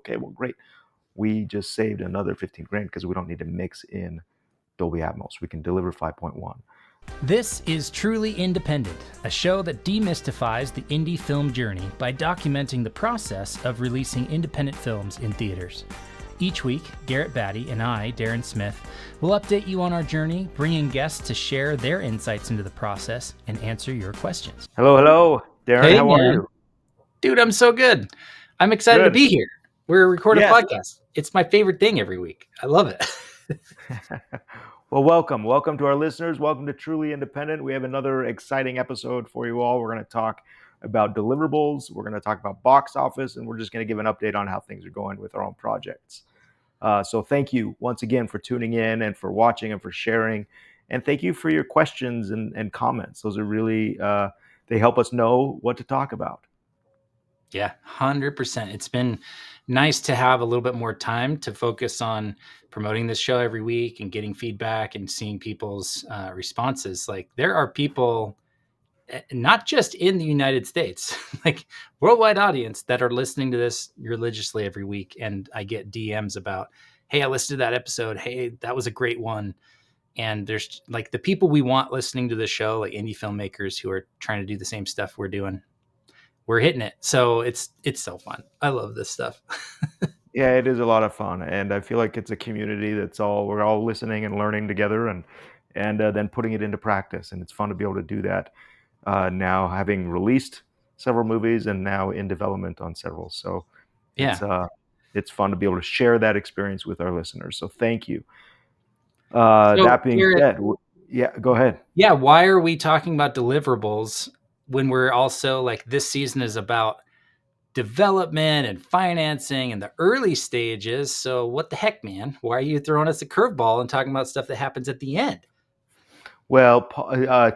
okay, well, great. We just saved another 15 grand because we don't need to mix in Dolby Atmos. We can deliver 5.1. This is Truly Independent, a show that demystifies the indie film journey by documenting the process of releasing independent films in theaters. Each week, Garrett, Batty, and I, Darren Smith, will update you on our journey, bringing guests to share their insights into the process and answer your questions. Hello, Darren. Hey, how man. are you? Dude, I'm so good. I'm excited to be here. We're recording a podcast. It's my favorite thing every week. I love it. Well, welcome to our listeners. Welcome to Truly Independent. We have another exciting episode for you all. We're going to talk about deliverables. We're going to talk about box office, and we're just going to give an update on how things are going with our own projects. So thank you once again for tuning in and for watching and for sharing. And thank you for your questions and comments. Those are really, they help us know what to talk about. Yeah, 100%. It's been nice to have a little bit more time to focus on promoting this show every week and getting feedback and seeing people's responses. Like, there are people, not just in the United States, like worldwide audience that are listening to this religiously every week. And I get DMs about, hey, I listened to that episode. Hey, that was a great one. And there's like the people we want listening to the show, like indie filmmakers who are trying to do the same stuff we're doing. We're hitting it. So it's so fun. I love this stuff. Yeah, it is a lot of fun. And I feel like it's a community we're all listening and learning together and then putting it into practice. And it's fun to be able to do that now, having released several movies and now in development on several. So it's fun to be able to share that experience with our listeners. So thank you. That being said, yeah, go ahead. Yeah, why are we talking about deliverables when we're also like, this season is about development and financing and the early stages? So what the heck, man? Why are you throwing us a curveball and talking about stuff that happens at the end? Well,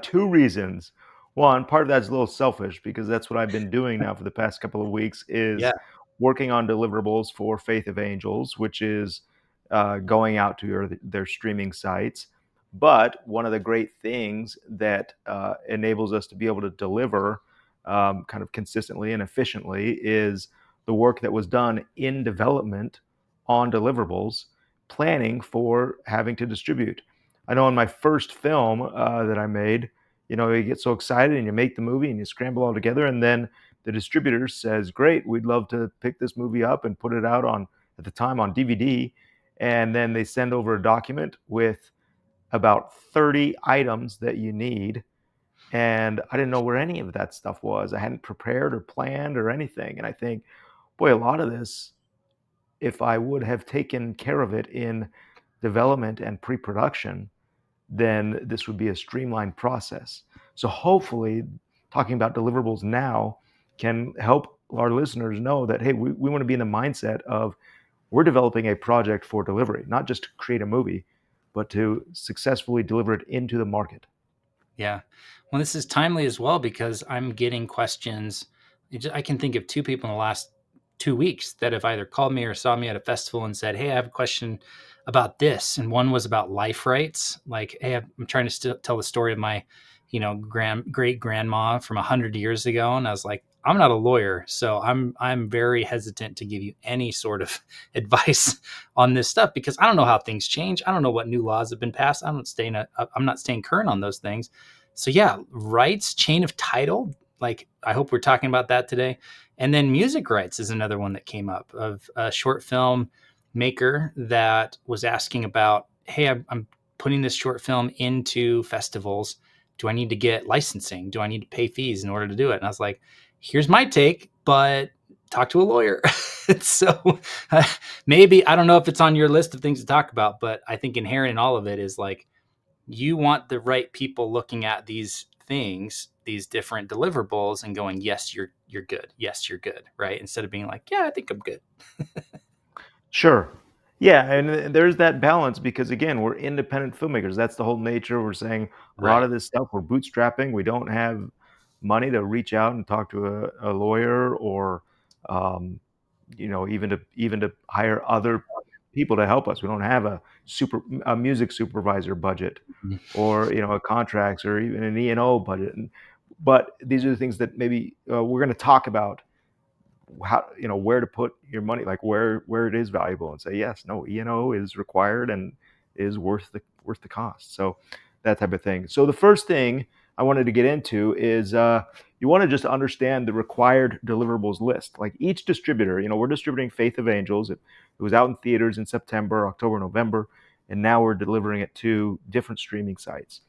two reasons. One, part of that's a little selfish because that's what I've been doing now for the past couple of weeks is working on deliverables for Faith of Angels, which is going out to their streaming sites. But one of the great things that enables us to be able to deliver kind of consistently and efficiently is the work that was done in development on deliverables, planning for having to distribute. I know in my first film that I made, you get so excited and you make the movie and you scramble all together, and then the distributor says, great, we'd love to pick this movie up and put it out at the time on DVD. And then they send over a document with about 30 items that you need. And I didn't know where any of that stuff was. I hadn't prepared or planned or anything. And I think, boy, a lot of this, if I would have taken care of it in development and pre-production, then this would be a streamlined process. So hopefully talking about deliverables now can help our listeners know that, hey, we want to be in the mindset of we're developing a project for delivery, not just to create a movie, but to successfully deliver it into the market. Yeah. Well, this is timely as well because I'm getting questions. I can think of two people in the last 2 weeks that have either called me or saw me at a festival and said, hey, I have a question about this. And one was about life rights. Like, hey, I'm trying to tell the story of my, great grandma from 100 years ago. And I was like, I'm not a lawyer, so I'm very hesitant to give you any sort of advice on this stuff because I don't know how things change. I don't know what new laws have been passed. I'm not staying current on those things. So yeah, rights, chain of title. Like, I hope we're talking about that today. And then music rights is another one that came up of a short film maker that was asking about, hey, I'm putting this short film into festivals. Do I need to get licensing? Do I need to pay fees in order to do it? And I was like, here's my take, but talk to a lawyer. So maybe, I don't know if it's on your list of things to talk about, but I think inherent in all of it is like, you want the right people looking at these things, these different deliverables and going, yes, you're good. Yes, you're good. Right. Instead of being like, yeah, I think I'm good. Sure. Yeah. And there's that balance because, again, we're independent filmmakers. That's the whole nature. We're saying a lot of this stuff we're bootstrapping. We don't have money to reach out and talk to a lawyer or, even to hire other people to help us. We don't have a music supervisor budget or, a contracts or even an E&O budget. But these are the things that maybe we're going to talk about how, where to put your money, like where it is valuable, and say yes, no, E&O is required and is worth the cost. So that type of thing. So the first thing I wanted to get into is you want to just understand the required deliverables list. Like each distributor, we're distributing Faith of Angels. It was out in theaters in September, October, November, and now we're delivering it to different streaming sites.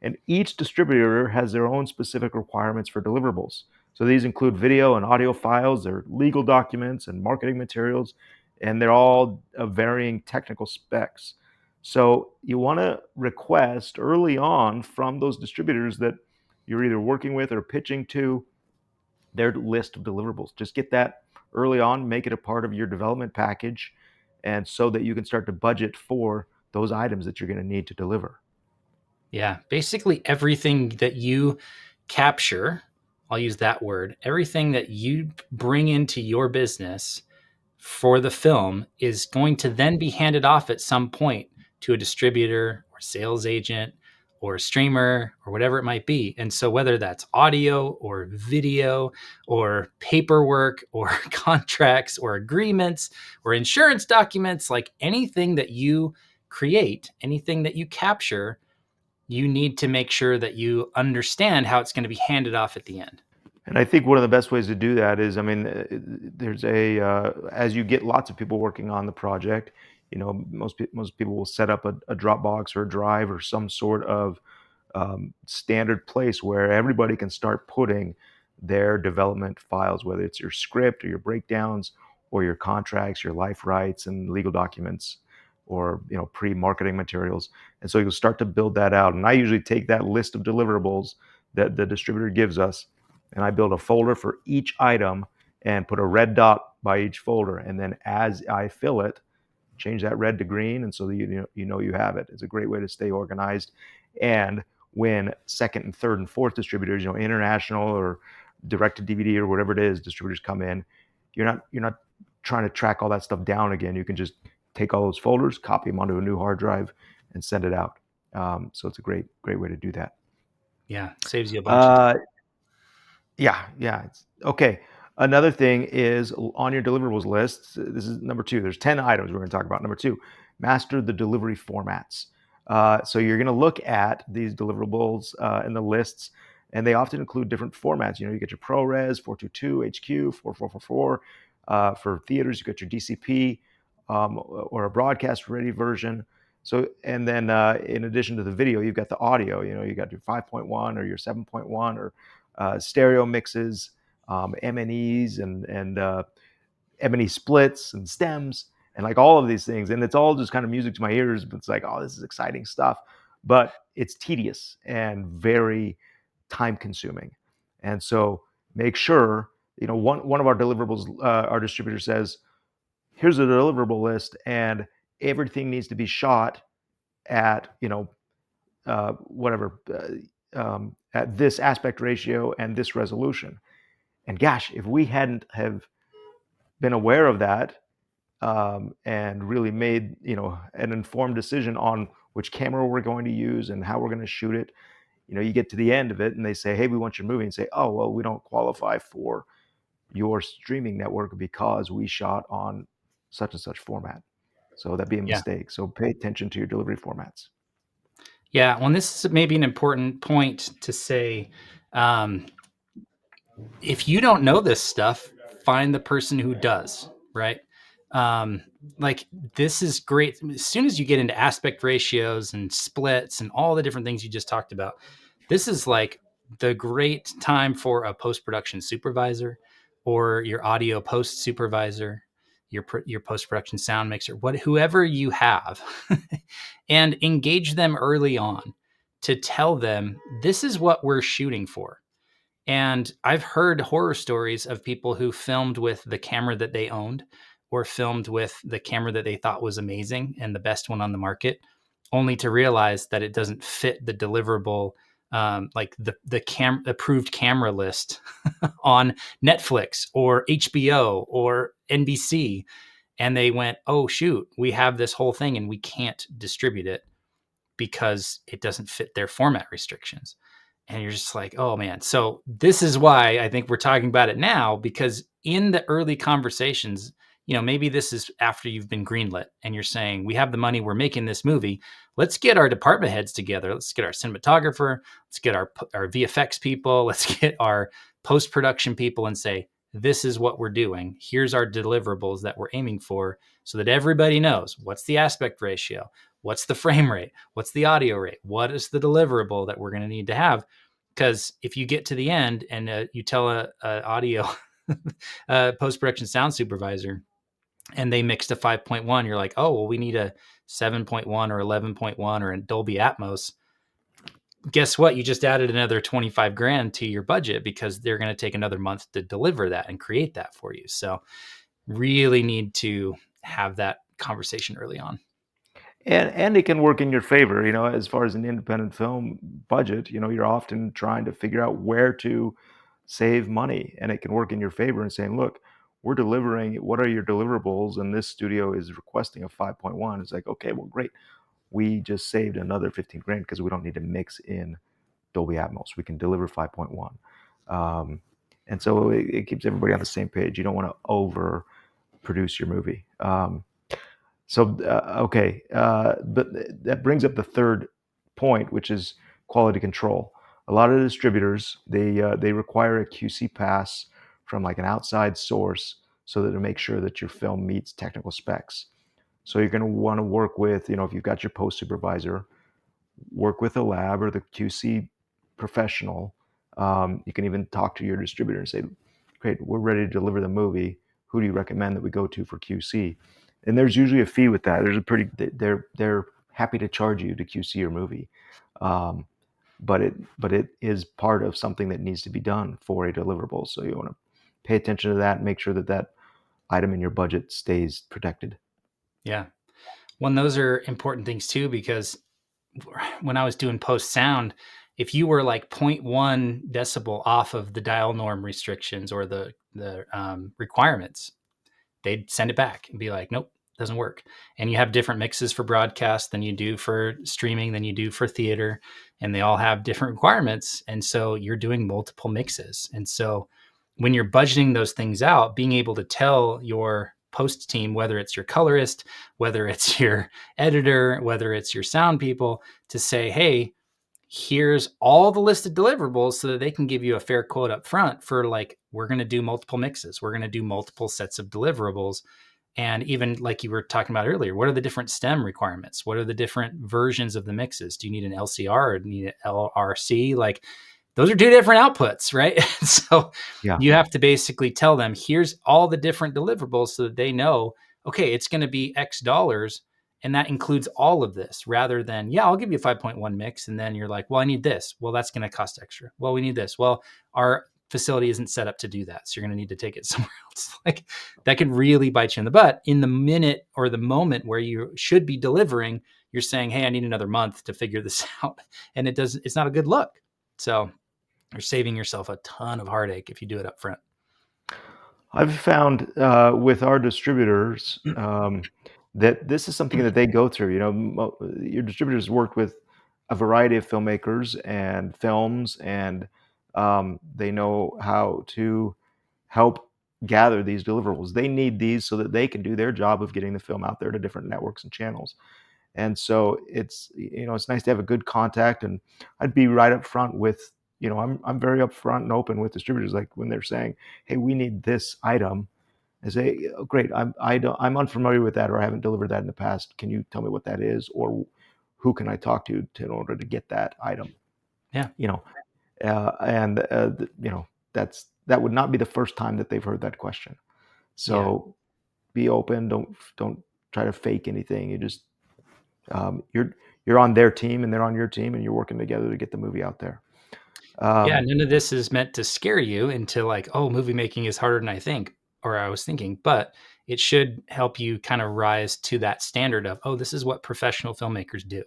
And each distributor has their own specific requirements for deliverables. So these include video and audio files, their legal documents and marketing materials, and they're all of varying technical specs. So you want to request early on from those distributors that you're either working with or pitching to their list of deliverables. Just get that early on, make it a part of your development package, and so that you can start to budget for those items that you're going to need to deliver. Yeah, basically everything that you capture, I'll use that word, everything that you bring into your business for the film is going to then be handed off at some point to a distributor or sales agent or a streamer or whatever it might be. And so whether that's audio or video or paperwork or contracts or agreements or insurance documents, like anything that you create, anything that you capture, you need to make sure that you understand how it's going to be handed off at the end. And I think one of the best ways to do that is, I mean, there's as you get lots of people working on the project, most people will set up a Dropbox or a Drive or some sort of standard place where everybody can start putting their development files, whether it's your script or your breakdowns or your contracts, your life rights and legal documents, or pre-marketing materials. And so you'll start to build that out. And I usually take that list of deliverables that the distributor gives us, and I build a folder for each item and put a red dot by each folder. And then as I fill it, change that red to green, and so that you have it. It's a great way to stay organized. And when second and third and fourth distributors, international or direct to DVD or whatever it is, distributors come in, you're not trying to track all that stuff down again. You can just take all those folders, copy them onto a new hard drive, and send it out. So it's a great way to do that. Yeah, saves you a bunch of time. Uh, yeah. Okay. Another thing is on your deliverables list. This is number 2. There's 10 items we're going to talk about. Number 2, master the delivery formats. So you're going to look at these deliverables in the lists, and they often include different formats. You get your ProRes, 422, HQ, 4444. For theaters, you got your DCP or a broadcast-ready version. So, and then in addition to the video, you've got the audio. You got your 5.1 or your 7.1 or stereo mixes, M&Es and M&E splits and stems and like all of these things. And it's all just kind of music to my ears, but it's like, oh, this is exciting stuff. But it's tedious and very time consuming. And so make sure, one of our deliverables, our distributor says, here's a deliverable list and everything needs to be shot at, whatever, at this aspect ratio and this resolution. And gosh, if we hadn't have been aware of that, and really made an informed decision on which camera we're going to use and how we're going to shoot it, you get to the end of it and they say, hey, we want your movie, and say, oh, well, we don't qualify for your streaming network because we shot on such and such format. So that'd be a Yeah. mistake. So pay attention to your delivery formats. Yeah. Well, this is maybe an important point to say. If you don't know this stuff, find the person who does, right? Um, like this is great. As soon as you get into aspect ratios and splits and all the different things you just talked about, this is like the great time for a post-production supervisor or your audio post supervisor, your post-production sound mixer, whoever you have, and engage them early on to tell them this is what we're shooting for. And I've heard horror stories of people who filmed with the camera that they owned or filmed with the camera that they thought was amazing and the best one on the market, only to realize that it doesn't fit the deliverable, like the approved camera list on Netflix or HBO or NBC. And they went, oh, shoot, we have this whole thing and we can't distribute it because it doesn't fit their format restrictions. And you're just like, oh man. So this is why I think we're talking about it now, because in the early conversations, maybe this is after you've been greenlit and you're saying, we have the money, we're making this movie. Let's get our department heads together. Let's get our cinematographer. Let's get our VFX people. Let's get our post-production people and say, this is what we're doing. Here's our deliverables that we're aiming for, so that everybody knows what's the aspect ratio, what's the frame rate, what's the audio rate, what is the deliverable that we're going to need to have. Because if you get to the end and you tell a audio post-production sound supervisor and they mixed a 5.1, you're like, oh, well, we need a 7.1 or 11.1 or a Dolby Atmos. Guess what? You just added another 25 grand to your budget, because they're going to take another month to deliver that and create that for you. So really need to have that conversation early on. And it can work in your favor, as far as an independent film budget, you're often trying to figure out where to save money, and it can work in your favor and saying, look, we're delivering, what are your deliverables? And this studio is requesting a 5.1. It's like, okay, well, great. We just saved another 15 grand because we don't need to mix in Dolby Atmos. We can deliver 5.1. And so it keeps everybody on the same page. You don't want to over produce your movie. But that brings up the third point, which is quality control. A lot of distributors, they require a QC pass from like an outside source, so that to make sure that your film meets technical specs. So you're going to want to work with, if you've got your post supervisor, work with a lab or the QC professional. You can even talk to your distributor and say, great, we're ready to deliver the movie. Who do you recommend that we go to for QC? And there's usually a fee with that. They're happy to charge you to QC your movie. But it is part of something that needs to be done for a deliverable. So you want to pay attention to that and make sure that that item in your budget stays protected. Yeah. Well, those are important things too, because when I was doing post sound, if you were like 0.1 decibel off of the dial norm restrictions or the requirements, they'd send it back and be like, nope, doesn't work. And you have different mixes for broadcast than you do for streaming, than you do for theater, and they all have different requirements. And so you're doing multiple mixes. And so when you're budgeting those things out, being able to tell your post team, whether it's your colorist, whether it's your editor, whether it's your sound people, to say, hey, here's all the listed deliverables, so that they can give you a fair quote up front for like, we're going to do multiple mixes. We're going to do multiple sets of deliverables. And even like you were talking about earlier, what are the different stem requirements? What are the different versions of the mixes? Do you need an LCR or do you need an LRC? Like, those are two different outputs, right? So Yeah. you have to basically tell them, here's all the different deliverables, so that they know, okay, it's going to be X dollars. And that includes all of this, rather than, yeah, I'll give you a 5.1 mix. And then you're like, well, I need this. Well, that's going to cost extra. Well, we need this. Well, our facility isn't set up to do that, so you're going to need to take it somewhere else. Like, that can really bite you in the butt in the minute or the moment where you should be delivering. You're saying, hey, I need another month to figure this out. And it's not a good look. So you're saving yourself a ton of heartache if you do it up front. I've found with our distributors that this is something that they go through. Your distributors worked with a variety of filmmakers and films, and they know how to help gather these deliverables. They need these so that they can do their job of getting the film out there to different networks and channels. And so it's nice to have a good contact, and I'd be right up front with, I'm very upfront and open with distributors, like when they're saying, hey, we need this item. I say, oh, great, I'm unfamiliar with that, or I haven't delivered that in the past. Can you tell me what that is, or who can I talk to in order to get that item? Yeah. You know, and that would not be the first time that they've heard that question. So be open. Don't try to fake anything. You're on their team and they're on your team, and you're working together to get the movie out there. Yeah, Um, none of this is meant to scare you into like, oh, movie making is harder than I think, or I was thinking, but it should help you kind of rise to that standard of, oh, this is what professional filmmakers do.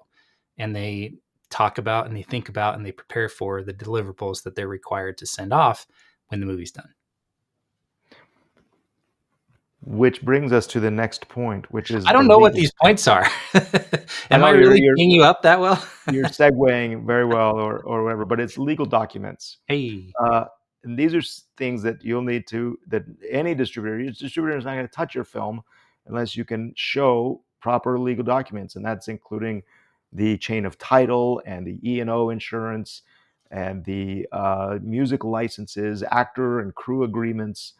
And they talk about and they think about and they prepare for the deliverables that they're required to send off when the movie's done. which brings us to the next point, which I is the don't know what legal. these points are. I Am I know really teeing you up that well? you're segueing very well, or whatever, but it's legal documents. Hey, Uh, and these are things that you'll need to, that any distributor, your distributor is not going to touch your film unless you can show proper legal documents, and that's including the chain of title and the E&O insurance and the music licenses, actor and crew agreements,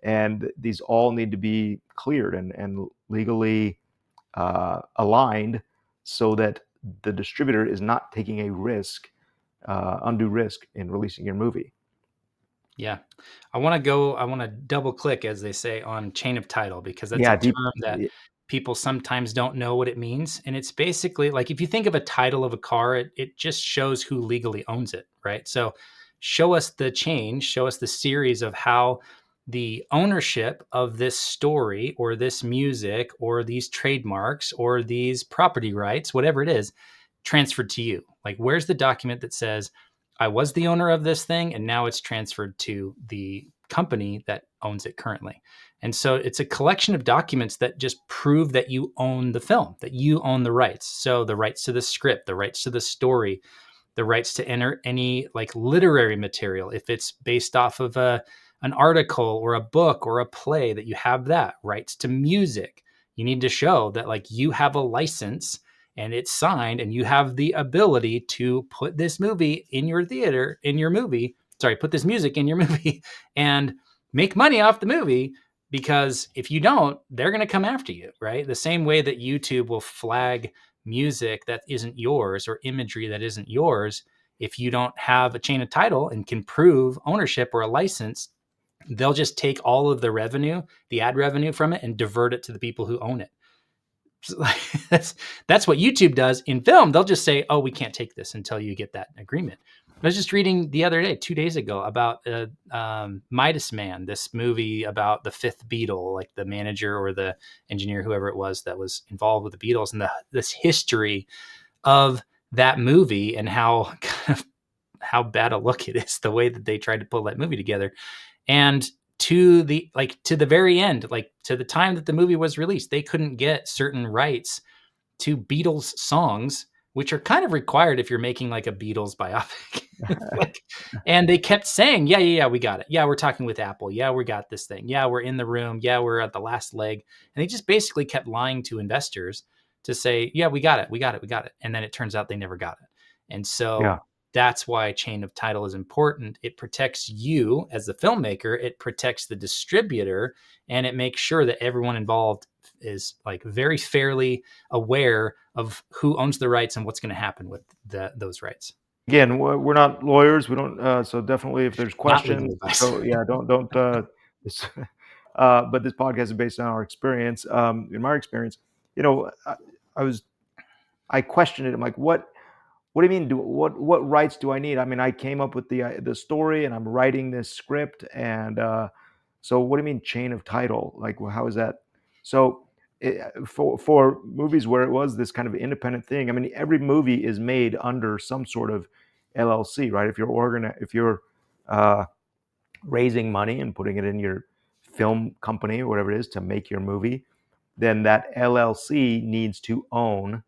and these all need to be cleared and legally aligned so that the distributor is not taking a risk, undue risk in releasing your movie. yeah. I want to double click, as they say, on chain of title, because that's a Yeah, deep. term that people sometimes don't know what it means. And it's basically like, if you think of a title of a car, it just shows who legally owns it, right? So show us the chain, show us the series of how the ownership of this story or this music or these trademarks or these property rights, whatever it is, transferred to you. Like, where's the document that says, I was the owner of this thing, and now it's transferred to the company that owns it currently. And so it's a collection of documents that just prove that you own the film, that you own the rights. So the rights to the script, the rights to the story, the rights to enter any like literary material. If it's based off of an article or a book or a play, that you have that. Rights to music. You need to show that like you have a license and it's signed and you have the ability to put this movie in your theater, in your movie, sorry, put this music in your movie and make money off the movie. Because if you don't, they're going to come after you, right? The same way that YouTube will flag music that isn't yours or imagery that isn't yours, if you don't have a chain of title and can prove ownership or a license, they'll just take all of the revenue, the ad revenue from it, and divert it to the people who own it. So, like, that's what YouTube does in film. They'll just say, "Oh, we can't take this until you get that agreement." I was just reading the other day, 2 days ago, about Midas Man, this movie about the fifth Beatle, like the manager or the engineer, whoever it was that was involved with the Beatles, and this history of that movie and how kind of how bad a look it is, the way that they tried to pull that movie together. And to the very end, like to the time that the movie was released, they couldn't get certain rights to Beatles songs, which are kind of required if you're making like a Beatles biopic. Like, and they kept saying, yeah, we got it. Yeah, we're talking with Apple. Yeah, we got this thing. Yeah, we're in the room. Yeah, we're at the last leg. And they just basically kept lying to investors to say, yeah, we got it. We got it. We got it. And then it turns out they never got it. And Yeah. so that's why chain of title is important. It protects you as the filmmaker, it protects the distributor, and it makes sure that everyone involved is like very fairly aware of who owns the rights and what's going to happen with those rights. Again, we're not lawyers. We don't. So definitely, if there's Not legal questions, advice. so yeah, don't. This, but this podcast is based on our experience. In my experience, you know, I was I questioned it. I'm like, what do you mean? What rights do I need? I mean, I came up with the story, and I'm writing this script, and so what do you mean chain of title? Like, well, how is that? So for movies where it was this kind of independent thing, I mean, every movie is made under some sort of LLC, right? If you're uh, raising money and putting it in your film company or whatever it is to make your movie, then that LLC needs to own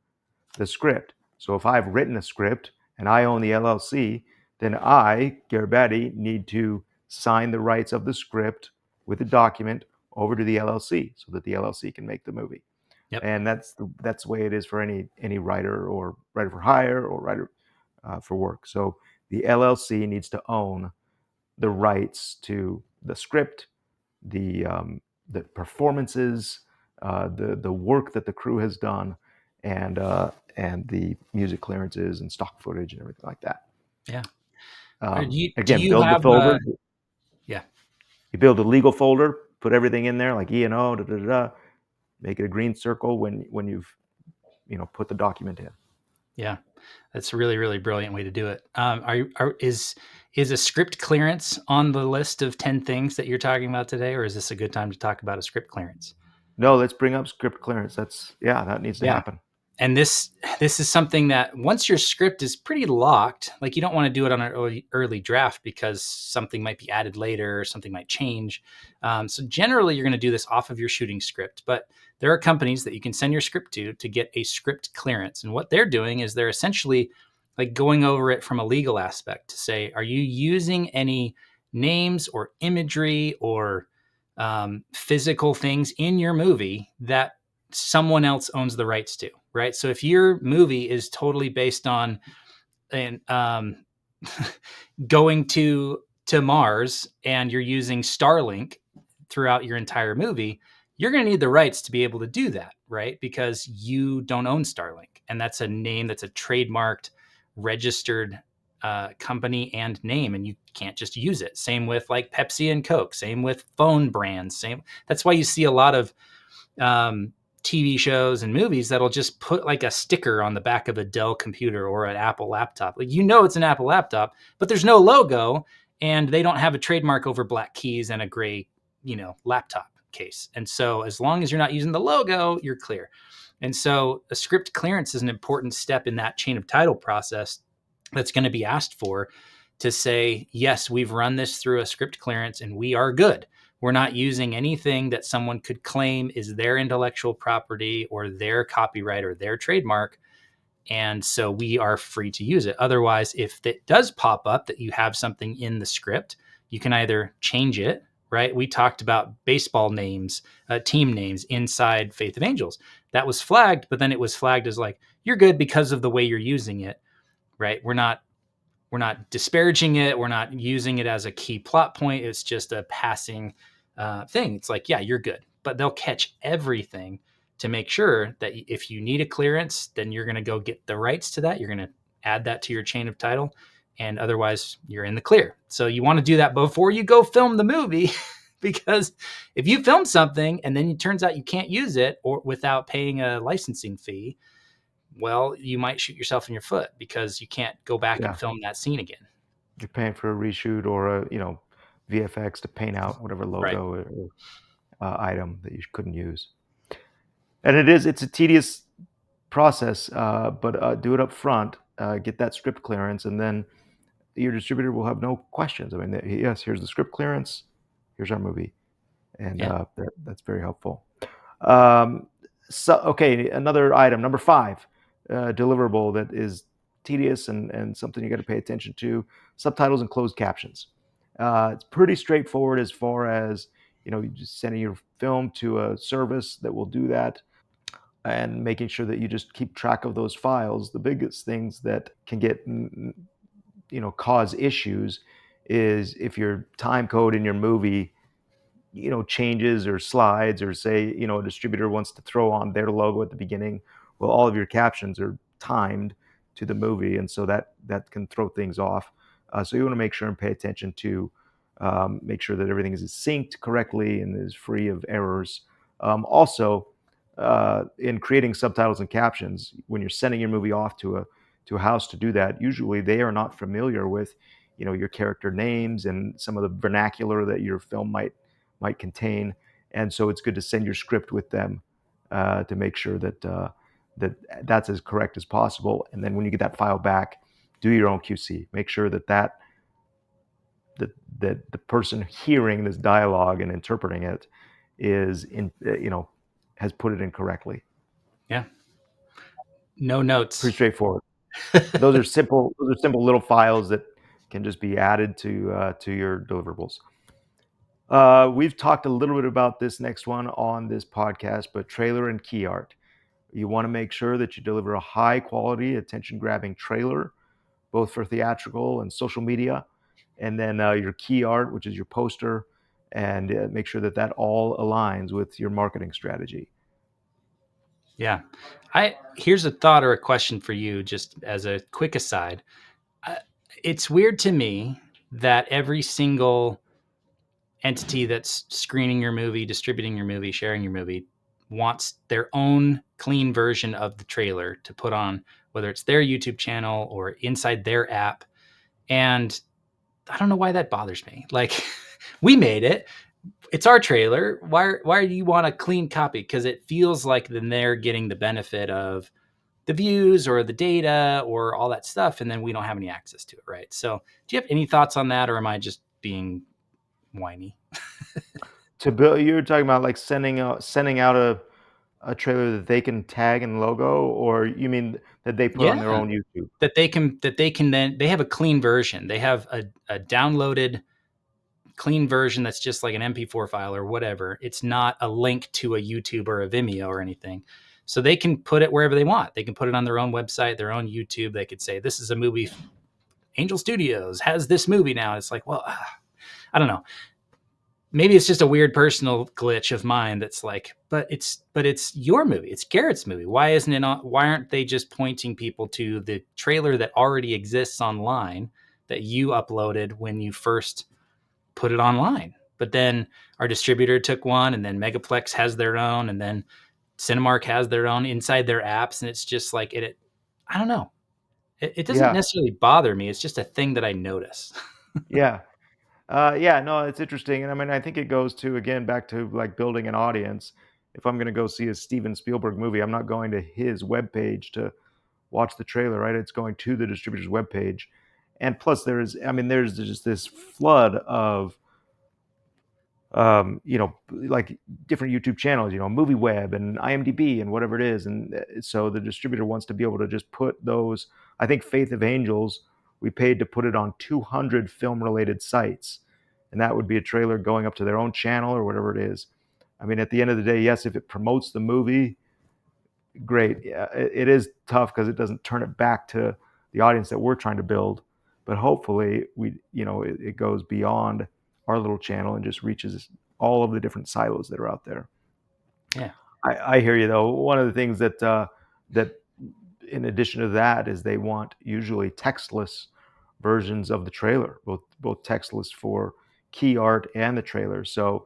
the script. So if I've written a script and I own the LLC, then I, Garrett Batty, need to sign the rights of the script with a document over to the LLC so that the LLC can make the movie. Yep. And that's the way it is for any writer or writer for hire or writer for work. So the LLC needs to own the rights to the script, the performances, the work that the crew has done, and the music clearances and stock footage and everything like that. Yeah. Do Again, you build the have folder. yeah. You build a legal folder, put everything in there like E&O, da, da, da, da, make it a green circle when you've put the document in. Yeah. That's a really, really brilliant way to do it. Is a script clearance on the list of 10 things that you're talking about today, or is this a good time to talk about a script clearance? No, let's bring up script clearance. That needs to Yeah. happen. And this is something that once your script is pretty locked, like you don't want to do it on an early draft because something might be added later or something might change. So generally, you're going to do this off of your shooting script. But there are companies that you can send your script to get a script clearance. And what they're doing is they're essentially like going over it from a legal aspect to say, are you using any names or imagery or physical things in your movie that someone else owns the rights to, right? So if your movie is totally based on and going to Mars and you're using Starlink throughout your entire movie, you're going to need the rights to be able to do that, right? Because you don't own Starlink, and that's a name that's a trademarked, registered company and name, and you can't just use it. Same with like Pepsi and Coke. Same with phone brands. Same. That's why you see a lot of um, TV shows and movies that'll just put like a sticker on the back of a Dell computer or an Apple laptop. Like, you know, it's an Apple laptop, but there's no logo and they don't have a trademark over black keys and a gray, laptop case. And so as long as you're not using the logo, you're clear. And so a script clearance is an important step in that chain of title process that's going to be asked for to say, yes, we've run this through a script clearance and we are good. We're not using anything that someone could claim is their intellectual property or their copyright or their trademark. And so we are free to use it. Otherwise, if it does pop up that you have something in the script, you can either change it, right? We talked about baseball names, team names inside Faith of Angels. That was flagged, but then it was flagged as like, you're good because of the way you're using it, right? We're not disparaging it. We're not using it as a key plot point. It's just a passing thing. It's like, yeah, you're good. But they'll catch everything to make sure that if you need a clearance, then you're going to go get the rights to that. You're going to add that to your chain of title. And otherwise, you're in the clear. So you want to do that before you go film the movie. Because if you film something and then it turns out you can't use it or without paying a licensing fee, well, you might shoot yourself in your foot because you can't go back and Yeah, film that scene again. you're paying for a reshoot or VFX to paint out whatever Right. logo or item that you couldn't use. And it's a tedious process, but do it up front, get that script clearance, and then your distributor will have no questions. I mean, yes, here's the script clearance, here's our movie, and Yeah. that's very helpful. Um, so, okay, another item, number 5, deliverable that is tedious and something you got to pay attention to: subtitles and closed captions. It's pretty straightforward as far as you just sending your film to a service that will do that and making sure that you just keep track of those files. The biggest things that can get cause issues is if your time code in your movie changes or slides, or say a distributor wants to throw on their logo at the beginning. Well, all of your captions are timed to the movie, and so that can throw things off. So you want to make sure and pay attention to make sure that everything is synced correctly and is free of errors. Also, in creating subtitles and captions, when you're sending your movie off to a house to do that, usually they are not familiar with your character names and some of the vernacular that your film might contain. And so it's good to send your script with them to make sure that's as correct as possible. And then when you get that file back, do your own QC. Make sure that the person hearing this dialogue and interpreting it is has put it in correctly. Yeah. No notes. Pretty straightforward. Those are simple. Those are simple little files that can just be added to your deliverables. We've talked a little bit about this next one on this podcast, but trailer and key art. You want to make sure that you deliver a high quality, attention grabbing trailer, both for theatrical and social media, and then your key art, which is your poster, and make sure that all aligns with your marketing strategy. Yeah. Here's a thought or a question for you, just as a quick aside. Uh, it's weird to me that every single entity that's screening your movie, distributing your movie, sharing your movie wants their own clean version of the trailer to put on, whether it's their YouTube channel or inside their app. And I don't know why that bothers me. Like, we made it. It's our trailer. Why do you want a clean copy? Because it feels like then they're getting the benefit of the views or the data or all that stuff, and then we don't have any access to it, right? So do you have any thoughts on that, or am I just being whiny? To build, you're talking about like sending out a trailer that they can tag and logo, or you mean that they put on their Yeah, own YouTube? that they can then they have a clean version. They have a downloaded clean version that's just like an MP4 file or whatever. It's not a link to a YouTube or a Vimeo or anything. So they can put it wherever they want. They can put it on their own website, their own YouTube. They could say, this is a movie. Angel Studios has this movie now. It's like, well, I don't know. Maybe it's just a weird personal glitch of mine that's like, but it's your movie. It's Garrett's movie. Why isn't it on, why aren't they just pointing people to the trailer that already exists online that you uploaded when you first put it online? But then our distributor took one, and then Megaplex has their own, and then Cinemark has their own inside their apps, and it's just like I don't know. It doesn't Yeah, necessarily bother me. It's just a thing that I notice. yeah. Yeah, no, it's interesting, and I mean, I think it goes to, again, back to like building an audience. If I'm going to go see a Steven Spielberg movie, I'm not going to his webpage to watch the trailer, right? It's going to the distributor's webpage, and plus, I mean, there's just this flood of like different YouTube channels, Movie Web and IMDb and whatever it is. And so the distributor wants to be able to just put those. I think Faith of Angels, we paid to put it on 200 film related sites. And that would be a trailer going up to their own channel or whatever it is. I mean, at the end of the day, yes, if it promotes the movie, great. Yeah, it is tough because it doesn't turn it back to the audience that we're trying to build. But hopefully, it goes beyond our little channel and just reaches all of the different silos that are out there. Yeah. I hear you though. One of the things that in addition to that is they want usually textless versions of the trailer, both textless for key art and the trailer. So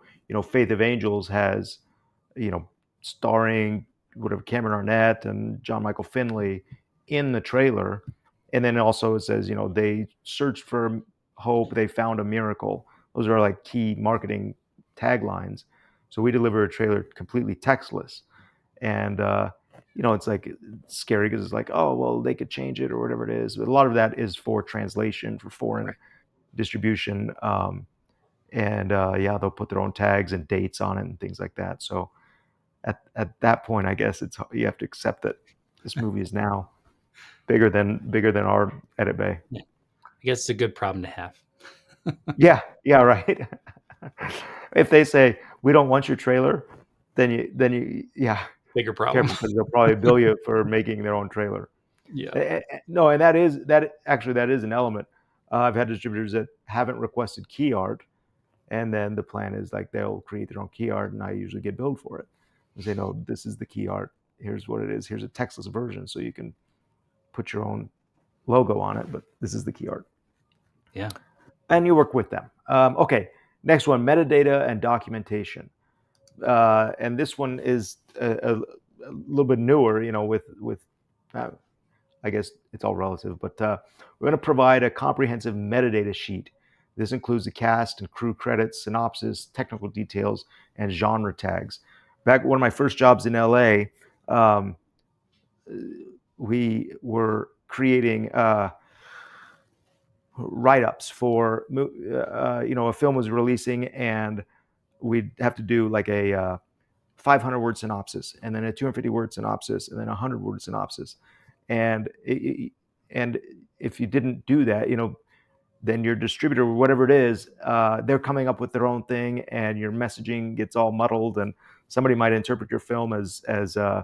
Faith of Angels has you know, starring whatever Cameron Arnett and John Michael Finley in the trailer. And then also it says, they searched for hope, they found a miracle. Those are like key marketing taglines. So we deliver a trailer completely textless. And, it's like it's scary because it's like, oh, well, they could change it or whatever it is. But a lot of that is for translation, for foreign Right. distribution. And yeah, they'll put their own tags and dates on it and things like that. So at that point, I guess you have to accept that this movie is now bigger than our edit bay. Yeah. I guess it's a good problem to have. Yeah, yeah, right. If they say we don't want your trailer, then you yeah, Bigger problem. careful because they'll probably bill you for making their own trailer. Yeah. No, and that is an element. I've had distributors that haven't requested key art, and then the plan is like they'll create their own key art, and I usually get billed for it. And say, no, this is the key art. Here's what it is. Here's a textless version, so you can put your own logo on it, but this is the key art. Yeah. And you work with them. Okay, next one, metadata and documentation. And this one is a little bit newer, with I guess it's all relative, but we're going to provide a comprehensive metadata sheet. This includes the cast and crew credits, synopsis, technical details, and genre tags. Back one of my first jobs in LA, um, we were creating write-ups for a film was releasing, and we'd have to do like a 500 word synopsis, and then a 250 word synopsis, and then a 100 word synopsis. And and if you didn't do that, then your distributor, whatever it is, they're coming up with their own thing, and your messaging gets all muddled. And somebody might interpret your film as a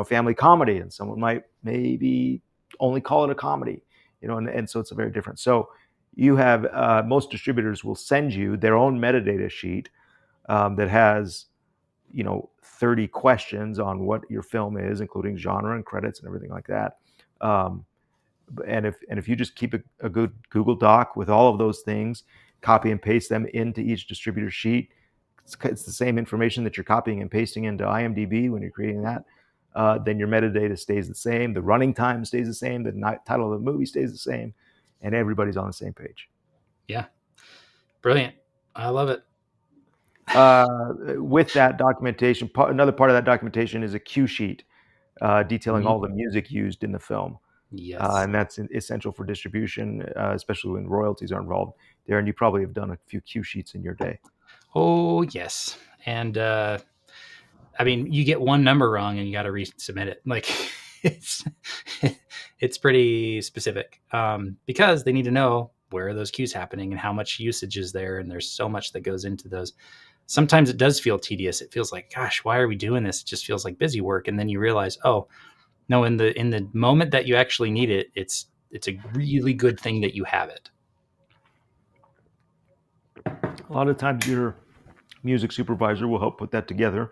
family comedy, and someone might maybe only call it a comedy, and so it's a very different. So you have most distributors will send you their own metadata sheet that has 30 questions on what your film is, including genre and credits and everything like that. Um, and if you just keep a good Google Doc with all of those things, copy and paste them into each distributor sheet, it's the same information that you're copying and pasting into IMDb when you're creating that. Then your metadata stays the same, the running time stays the same, the title of the movie stays the same, and everybody's on the same page. Yeah. Brilliant. I love it. With that documentation, another part of that documentation is a cue sheet. detailing all the music used in the film. Yes. And that's essential for distribution, especially when royalties are involved. Darren, you probably have done a few cue sheets in your day. Oh, yes. And I mean, you get one number wrong and you got to resubmit it. Like it's it's pretty specific because they need to know where are those cues happening and how much usage is there. And there's so much that goes into those. Sometimes it does feel tedious. It feels like, gosh, why are we doing this? It just feels like busy work. And then you realize, oh no, in the moment that you actually need it, it's a really good thing that you have it. A lot of times your music supervisor will help put that together,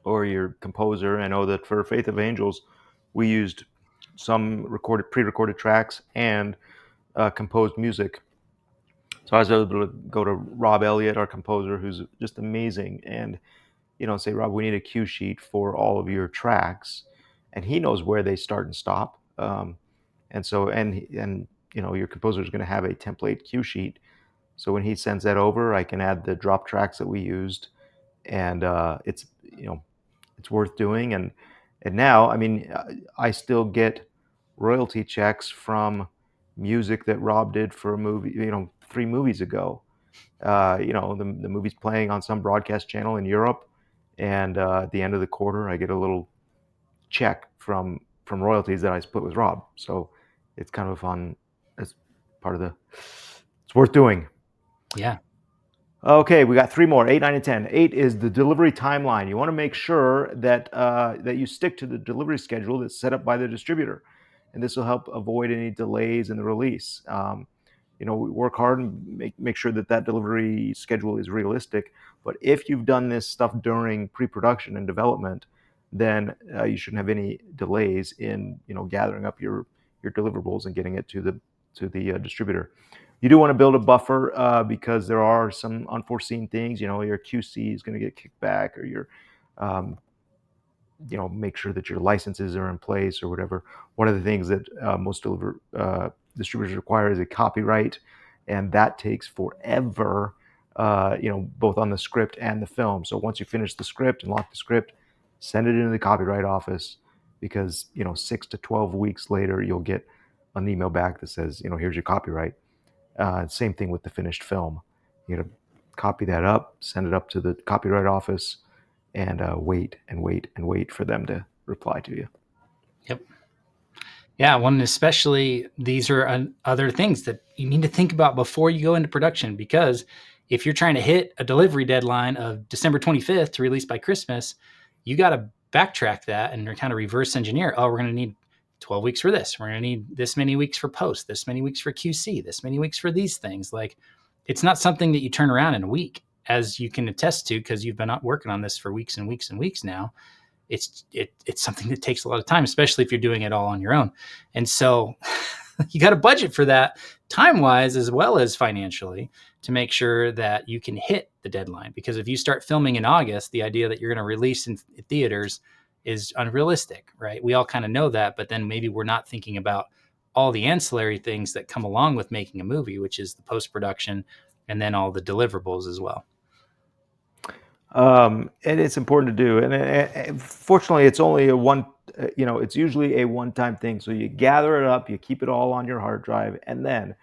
or your composer. I know that for Faith of Angels, we used some pre-recorded tracks and composed music. So I was able to go to Rob Elliott, our composer, who's just amazing, and say, Rob, we need a cue sheet for all of your tracks, and he knows where they start and stop. And your composer is going to have a template cue sheet. So when he sends that over, I can add the drop tracks that we used, and it's worth doing. And now, I mean, I still get royalty checks from music that Rob did for a movie, 3 movies ago. The movie's playing on some broadcast channel in Europe, and at the end of the quarter, I get a little check from royalties that I split with Rob. So it's kind of fun as part of the. It's worth doing. Yeah. Okay, we got 3 more, 8, 9, and 10. 8 is the delivery timeline. You want to make sure that you stick to the delivery schedule that's set up by the distributor, and this will help avoid any delays in the release. We work hard and make sure that delivery schedule is realistic. But if you've done this stuff during pre-production and development, then you shouldn't have any delays in gathering up your deliverables and getting it to the distributor. You do want to build a buffer because there are some unforeseen things. Your QC is going to get kicked back, or um, make sure that your licenses are in place or whatever. One of the things that most distributors require is a copyright, and that takes forever. Both on the script and the film. So once you finish the script and lock the script, send it into the copyright office, because 6 to 12 weeks later you'll get an email back that says, here's your copyright. Same thing with the finished film. You got to copy that up, send it up to the copyright office, and wait and wait and wait for them to reply to you. Yep. Yeah, one especially these are other things that you need to think about before you go into production, because if you're trying to hit a delivery deadline of December 25th to release by Christmas, you got to backtrack that and kind of reverse engineer. Oh, we're going to need 12 weeks for this. We're going to need this many weeks for post, this many weeks for QC, this many weeks for these things. Like, it's not something that you turn around in a week, as you can attest to because you've been working on this for weeks and weeks and weeks now. It's something that takes a lot of time, especially if you're doing it all on your own. And so you got to budget for that time wise as well as financially to make sure that you can hit the deadline. Because if you start filming in August, the idea that you're going to release in theaters is unrealistic, right? We all kind of know that, but then maybe we're not thinking about all the ancillary things that come along with making a movie, which is the post production and then all the deliverables as well. And it's important to do. And fortunately, it's only it's usually a one-time thing. So you gather it up, you keep it all on your hard drive, and then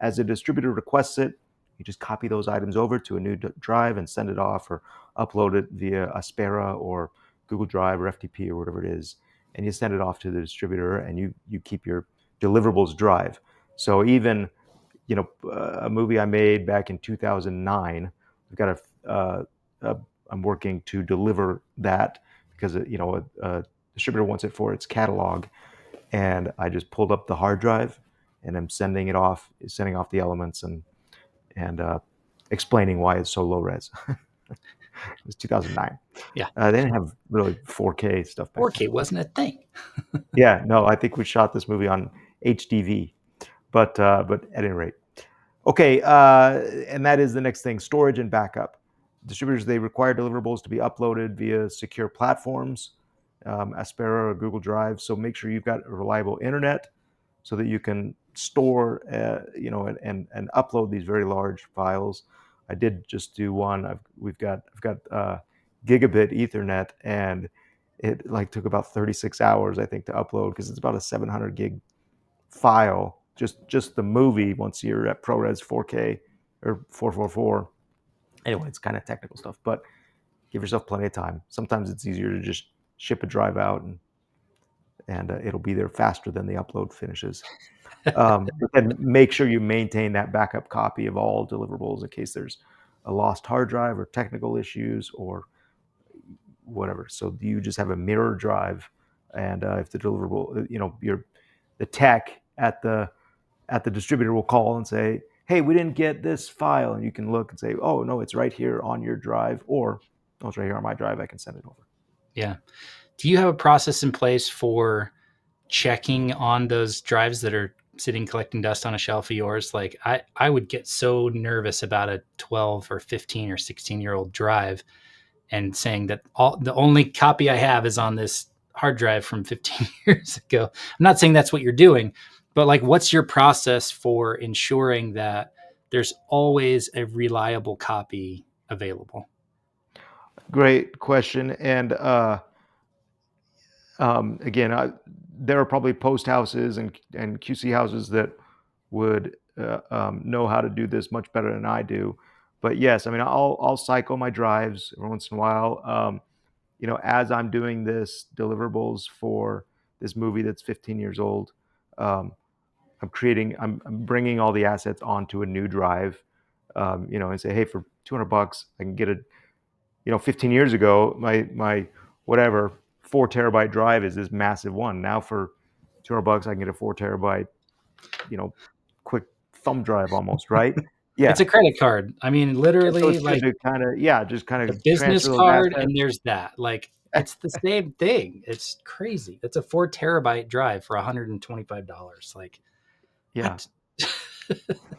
as a distributor requests it, you just copy those items over to a new drive and send it off, or upload it via Aspera or Google Drive or FTP or whatever it is, and you send it off to the distributor, and you keep your deliverables drive. So even a movie I made back in 2009, we've got I'm working to deliver that because a distributor wants it for its catalog, and I just pulled up the hard drive and I'm sending off the elements and explaining why it's so low res. It was 2009. Yeah. They didn't have really 4K stuff back 4K then. wasn't a thing. Yeah, no, I think we shot this movie on HDV, but at any rate. Okay, and that is the next thing: storage and backup. Distributors, they require deliverables to be uploaded via secure platforms, Aspera or Google Drive. So make sure you've got a reliable internet so that you can store, and upload these very large files. I did just do one. I've got gigabit Ethernet, and it like took about 36 hours, I think, to upload because it's about a 700 gig file, just the movie once you're at ProRes 4K or 444. Anyway, it's kind of technical stuff, but give yourself plenty of time. Sometimes it's easier to just ship a drive out and it'll be there faster than the upload finishes. But then make sure you maintain that backup copy of all deliverables in case there's a lost hard drive or technical issues or whatever. So you just have a mirror drive, and if the deliverable, the tech at the distributor will call and say, "Hey, we didn't get this file," and you can look and say, "Oh no, it's right here on your drive," or "Oh, it's right here on my drive. I can send it over." Yeah. Do you have a process in place for checking on those drives that are sitting collecting dust on a shelf of yours? Like I would get so nervous about a 12 or 15 or 16-year-old drive and saying that the only copy I have is on this hard drive from 15 years ago. I'm not saying that's what you're doing, but like, what's your process for ensuring that there's always a reliable copy available? Great question. And again, there are probably post houses and QC houses that would know how to do this much better than I do. But yes, I mean, I'll cycle my drives every once in a while. As I'm doing this deliverables for this movie that's 15 years old, um, I'm bringing all the assets onto a new drive, and say, hey, for $200, I can get it. 15 years ago, my whatever 4 terabyte drive is this massive one. Now for $200, I can get a 4 terabyte, you know, quick thumb drive almost, right? It's Yeah. a credit card. I mean, And so literally, it's good like to kind of, yeah, just kind a of business transfer those card, assets. and there's that. Like, it's the same thing. It's crazy. It's a 4 terabyte drive for $125. Like, Yeah. what?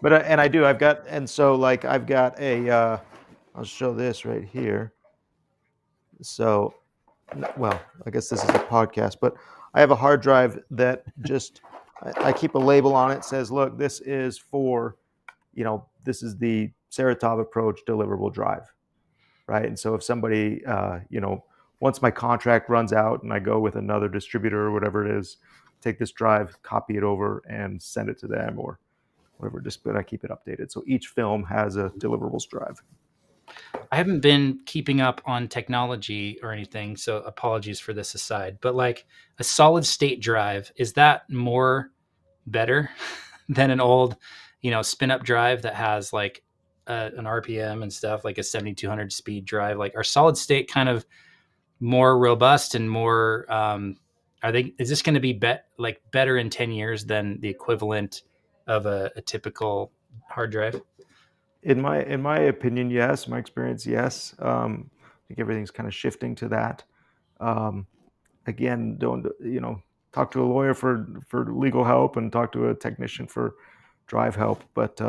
But and I do. I've got a. I'll show this right here. So, well, I guess this is a podcast, but I have a hard drive that just I keep a label on it. Says, look, this is for, this is the Saratov approach deliverable drive, right? And so if somebody, once my contract runs out and I go with another distributor or whatever it is, take this drive, copy it over, and send it to them or whatever. Just but I keep it updated. So each film has a deliverables drive. I haven't been keeping up on technology or anything, so apologies for this aside. But like a solid state drive, is that more better than an old, spin up drive that has like an RPM and stuff, like a 7200 speed drive? Like, are solid state kind of more robust and more? Are they? Is this going to be like better in 10 years than the equivalent of a typical hard drive? In my opinion, yes. My experience, yes. I think everything's kind of shifting to that. Um, Again, don't talk to a lawyer for legal help and talk to a technician for drive help. But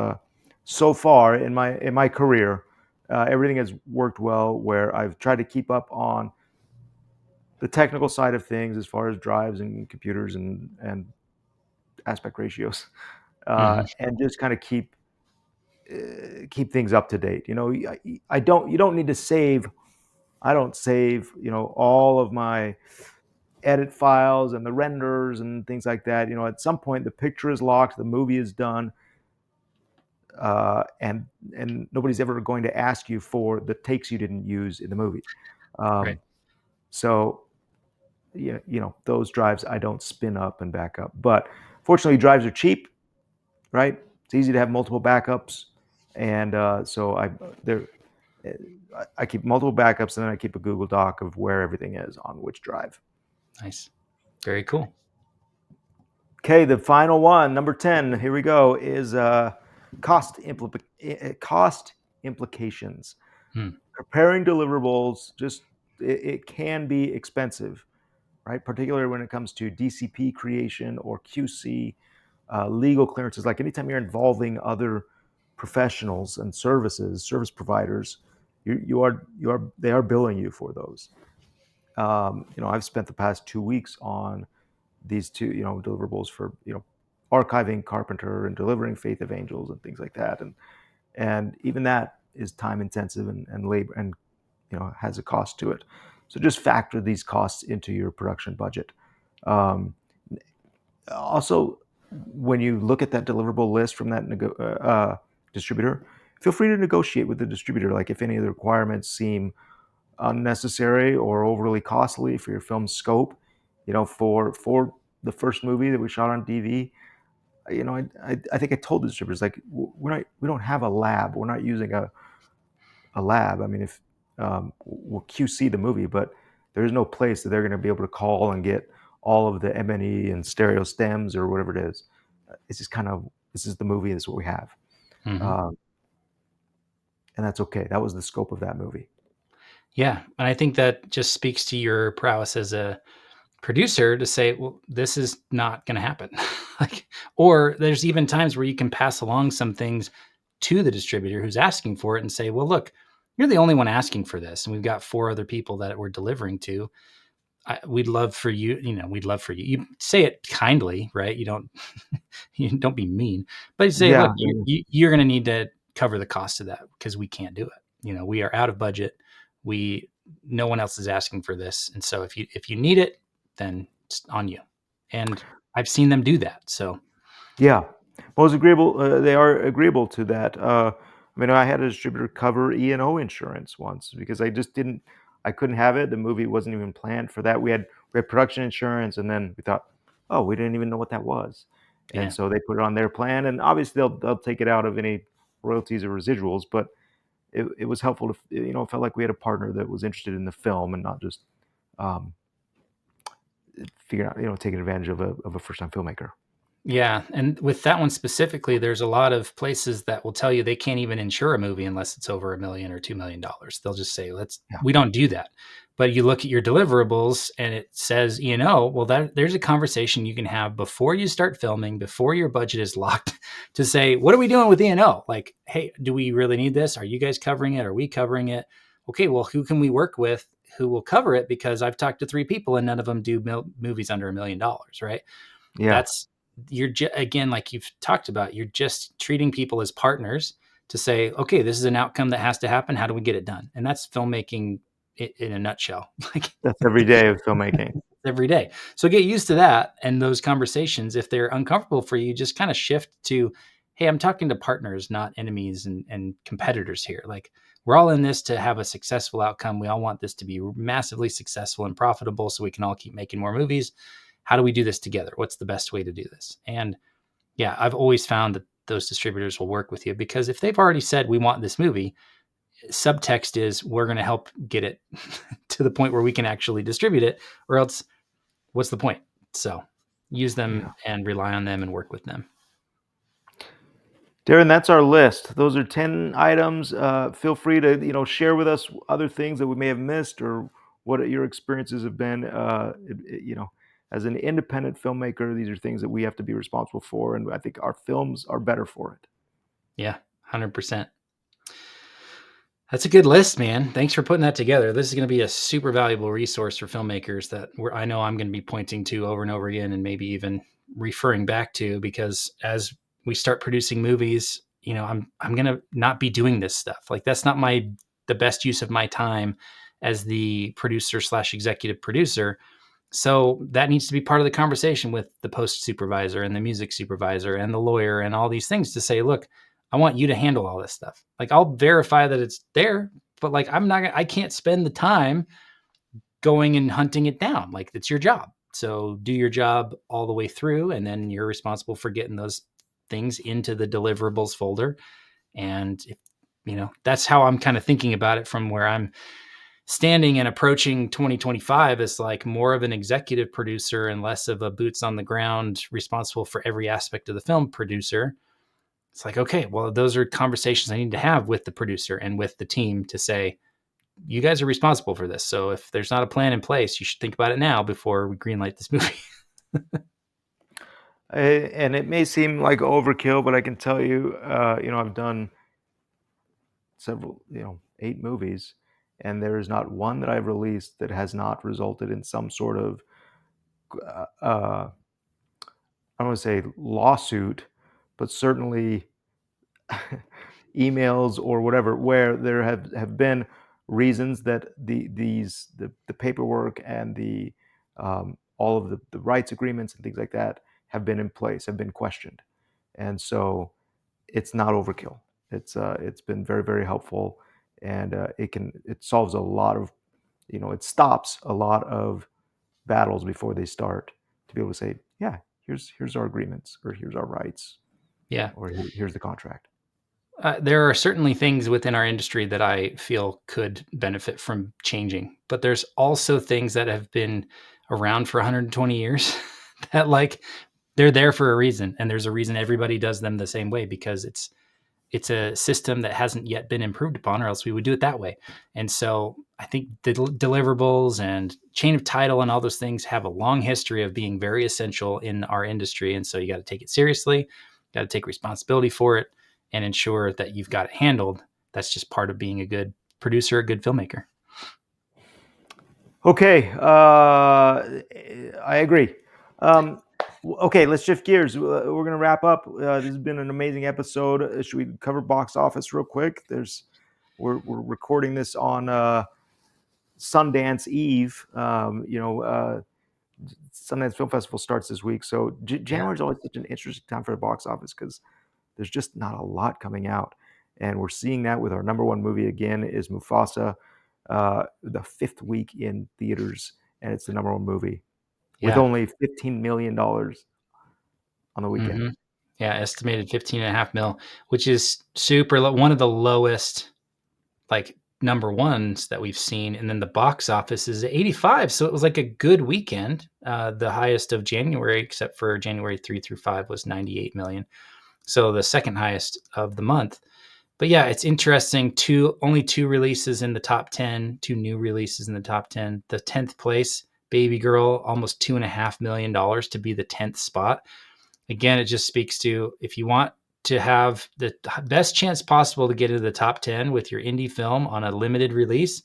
so far in my career, everything has worked well. Where I've tried to keep up on the technical side of things as far as drives and computers and aspect ratios, Mm-hmm. and just kind of keep things up to date. I don't you don't need to save. I don't save all of my edit files and the renders and things like that. At some point the picture is locked, the movie is done, and nobody's ever going to ask you for the takes you didn't use in the movie. Right. Um, so yeah, those drives I don't spin up and back up. But fortunately, drives are cheap, right? It's easy to have multiple backups, and so there. I keep multiple backups, and then I keep a Google Doc of where everything is on which drive. Nice. Very cool. Okay, the final one, number 10, here we go, is cost implications. Hmm. Preparing deliverables, it can be expensive, right? Particularly when it comes to DCP creation or QC, legal clearances. Like anytime you're involving other professionals and service providers, they are billing you for those. I've spent the past 2 weeks on these two, deliverables for, archiving Carpenter and delivering Faith of Angels and things like that. And even that is time intensive and labor and, has a cost to it. So just factor these costs into your production budget. Um, Also, when you look at that deliverable list from that distributor, feel free to negotiate with the distributor. Like if any of the requirements seem unnecessary or overly costly for your film's scope, for the first movie that we shot on DV, I think I told the distributors like we don't have a lab. We're not using a lab. I mean, if we'll QC the movie, but there's no place that they're going to be able to call and get all of the M&E and stereo stems or whatever it is. It's just kind of this is the movie. This is what we have, Hmm. um, and that's okay. That was the scope of that movie. Yeah, and I think that just speaks to your prowess as a producer to say, well, this is not going to happen. Like, or there's even times where you can pass along some things to the distributor who's asking for it and say, well, look, you're the only one asking for this, and we've got 4 other people that we're delivering to. We'd love for you, we'd love for you. You say it kindly, right? You don't, you don't be mean, but you say, look, Yeah, you're going to need to cover the cost of that because we can't do it. We are out of budget. We, no one else is asking for this. And so if you need it, then it's on you. And I've seen them do that. So yeah. Most agreeable. They are agreeable to that. I mean, I had a distributor cover E&O insurance once because I just didn't. I couldn't have it. The movie wasn't even planned for that. We had production insurance, and then we thought, oh, we didn't even know what that was, and yeah, so they put it on their plan. And obviously, they'll take it out of any royalties or residuals. But it was helpful to it felt like we had a partner that was interested in the film and not just um, figuring out taking advantage of a first time filmmaker. yeah. And with that one specifically, there's a lot of places that will tell you they can't even insure a movie unless it's over $1 million or $2 million. They'll just say, Yeah, we don't do that. But you look at your deliverables and it says, well, there's a conversation you can have before you start filming, before your budget is locked to say, what are we doing with E&O? Like, hey, do we really need this? Are you guys covering it? Are we covering it? Okay, well, who can we work with who will cover it? Because I've talked to 3 people and none of them do movies under $1 million, right? yeah, That's again, like you've talked about, you're just treating people as partners to say, okay, this is an outcome that has to happen. How do we get it done? And that's filmmaking in a nutshell. Like that's every day of filmmaking. every day. So get used to that. And those conversations, if they're uncomfortable for you, just kind of shift to, hey, I'm talking to partners, not enemies and competitors here. Like we're all in this to have a successful outcome. We all want this to be massively successful and profitable so we can all keep making more movies. How do we do this together? What's the best way to do this? And yeah, I've always found that those distributors will work with you because if they've already said we want this movie, subtext is we're going to help get it to the point where we can actually distribute it, or else what's the point? So use Yeah. them and rely on them and work with them. Darren, that's our list. Those are 10 items. Feel free to, share with us other things that we may have missed or what your experiences have been. As an independent filmmaker, these are things that we have to be responsible for, and I think our films are better for it. Yeah, 100%. That's a good list, man. Thanks for putting that together. This is going to be a super valuable resource for filmmakers that I know I'm going to be pointing to over and over again and maybe even referring back to because as we start producing movies, I'm going to not be doing this stuff. Like that's not the best use of my time as the producer slash executive producer. So that needs to be part of the conversation with the post supervisor and the music supervisor and the lawyer and all these things to say, look, I want you to handle all this stuff. Like I'll verify that it's there, but like I can't spend the time going and hunting it down. Like it's your job. So do your job all the way through and then you're responsible for getting those things into the deliverables folder. And if, that's how I'm kind of thinking about it from where I'm standing and approaching 2025 as like more of an executive producer and less of a boots on the ground responsible for every aspect of the film producer. It's like, okay, well, those are conversations I need to have with the producer and with the team to say, you guys are responsible for this. So if there's not a plan in place, you should think about it now before we greenlight this movie. And it may seem like overkill, but I can tell you, I've done several, 8 movies, and there is not one that I've released that has not resulted in some sort of, I don't want to say lawsuit, but certainly emails or whatever, where there have been reasons that the paperwork and the all of the rights agreements and things like that have been in place, have been questioned, and so it's not overkill. It's been very, very helpful, and it solves a lot of, it stops a lot of battles before they start, to be able to say, yeah, here's our agreements, or here's our rights, Yeah. or here's the contract. There are certainly things within our industry that I feel could benefit from changing, but there's also things that have been around for 120 years that like they're there for a reason, and there's a reason everybody does them the same way, because it's a system that hasn't yet been improved upon, or else we would do it that way. And so I think the deliverables and chain of title and all those things have a long history of being very essential in our industry. And so you got to take it seriously, got to take responsibility for it, and ensure that you've got it handled. That's just part of being a good producer, a good filmmaker. Okay, I agree. Okay, let's shift gears. We're going to wrap up. This has been an amazing episode. Should we cover box office real quick? We're recording this on Sundance Eve. Sundance Film Festival starts this week, so January is always such an interesting time for the box office because there's just not a lot coming out, and we're seeing that with our number one movie again is Mufasa, the fifth week in theaters, and it's the number one movie with Yeah. only $15 million on the weekend. Mm-hmm. Yeah. Estimated 15.5 mil, which is super low, one of the lowest like number ones that we've seen. And then the box office is 85. So it was like a good weekend. The highest of January, except for January 3 through 5, was 98 million. So the second highest of the month. But yeah, it's interesting. Only two releases in the top 10, two new releases in the top 10. The 10th place, Baby Girl, almost $2.5 million to be the 10th spot. Again, it just speaks to, if you want to have the best chance possible to get into the top 10 with your indie film on a limited release,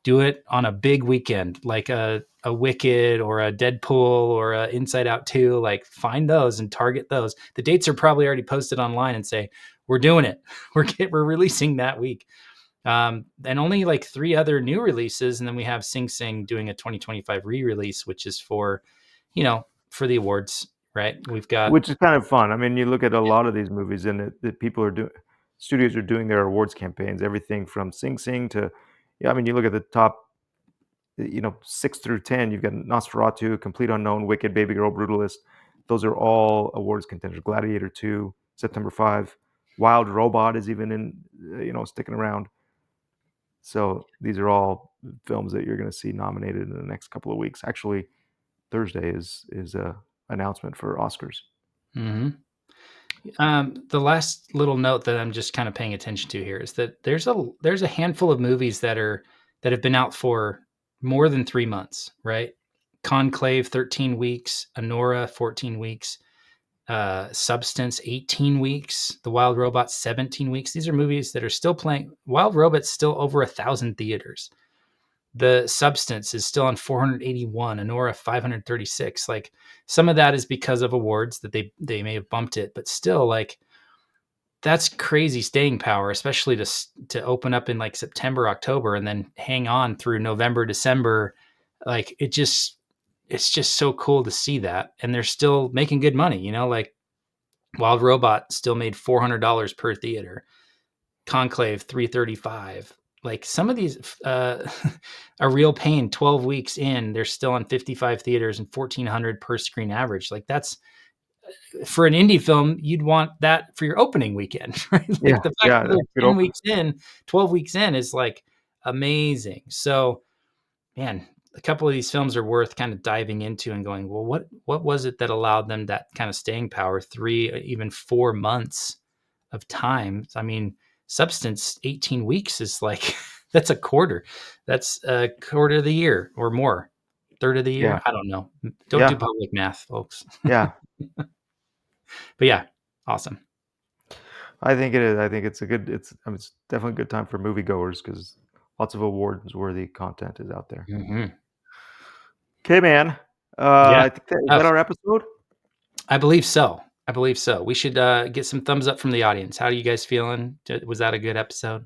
do it on a big weekend, like a Wicked or a Deadpool or a Inside Out 2. Like, find those and target those. The dates are probably already posted online, and say, we're doing it. We're releasing that week. And only like 3 other new releases. And then we have Sing Sing doing a 2025 re-release, which is for the awards, right? We've got, Which is kind of fun. I mean, you look at a lot of these movies, and people are doing, studios are doing their awards campaigns. Everything from Sing Sing to, yeah. I mean, you look at the top, 6 through 10. You've got Nosferatu, Complete Unknown, Wicked, Baby Girl, Brutalist. Those are all awards contenders. Gladiator 2, September 5. Wild Robot is even in, sticking around. So these are all films that you're going to see nominated in the next couple of weeks. Actually, Thursday is a announcement for Oscars. mm-hmm. The last little note that I'm just kind of paying attention to here is that there's a handful of movies that have been out for more than 3 months, right? Conclave 13 weeks, Anora 14 weeks, Substance 18 weeks, The Wild Robot 17 weeks. These are movies that are still playing. Wild Robot's still over 1,000 theaters. The Substance is still on 481, Anora 536. Like, some of that is because of awards that they may have bumped it, but still, like, that's crazy staying power, especially to open up in like September, October, and then hang on through November, December. Like, it's just so cool to see that, and they're still making good money. Like Wild Robot still made $400 per theater. Conclave 335. Like, some of these, A Real Pain 12 weeks in, they're still on 55 theaters and 1,400 per screen average. Like, that's, for an indie film, you'd want that for your opening weekend, right? Yeah, Like, the fact yeah, that that's they're good 10 open. weeks in, 12 weeks in is like amazing. So, man, a couple of these films are worth kind of diving into and going, well, what was it that allowed them that kind of staying power, 3, even 4 months of time? I mean, Substance 18 weeks is like that's a quarter. That's a quarter of the year or more. Third of the Yeah, year. I don't know. Don't do yeah, public math, folks. yeah. But yeah, awesome. I think it is. I think it's definitely a good time for moviegoers because lots of awards-worthy content is out there. Mm-hmm. Okay, man. Yeah. I think is that our episode? I believe so. I believe so. We should get some thumbs up from the audience. How are you guys feeling? Was that a good episode?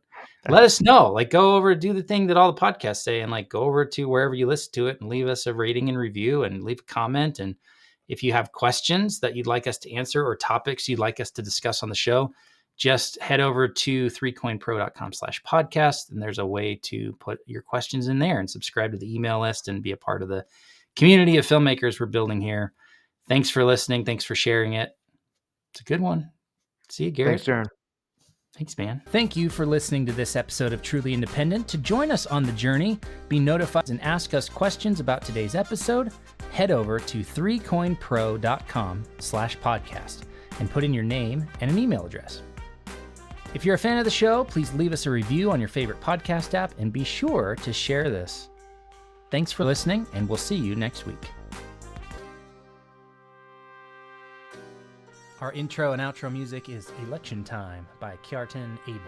Let us know. Like, go over, do the thing that all the podcasts say, and like go over to wherever you listen to it and leave us a rating and review and leave a comment. And if you have questions that you'd like us to answer or topics you'd like us to discuss on the show, just head over to 3coinpro.com/podcast. And there's a way to put your questions in there and subscribe to the email list and be a part of the community of filmmakers we're building here. Thanks for listening. Thanks for sharing it. It's a good one. See you, Garrett. Thanks, Darren. Thanks, man. Thank you for listening to this episode of Truly Independent. To join us on the journey, be notified, and ask us questions about today's episode, head over to 3coinpro.com/podcast and put in your name and an email address. If you're a fan of the show, please leave us a review on your favorite podcast app and be sure to share this. Thanks for listening, and we'll see you next week. Our intro and outro music is Election Time by Kjartan Abel.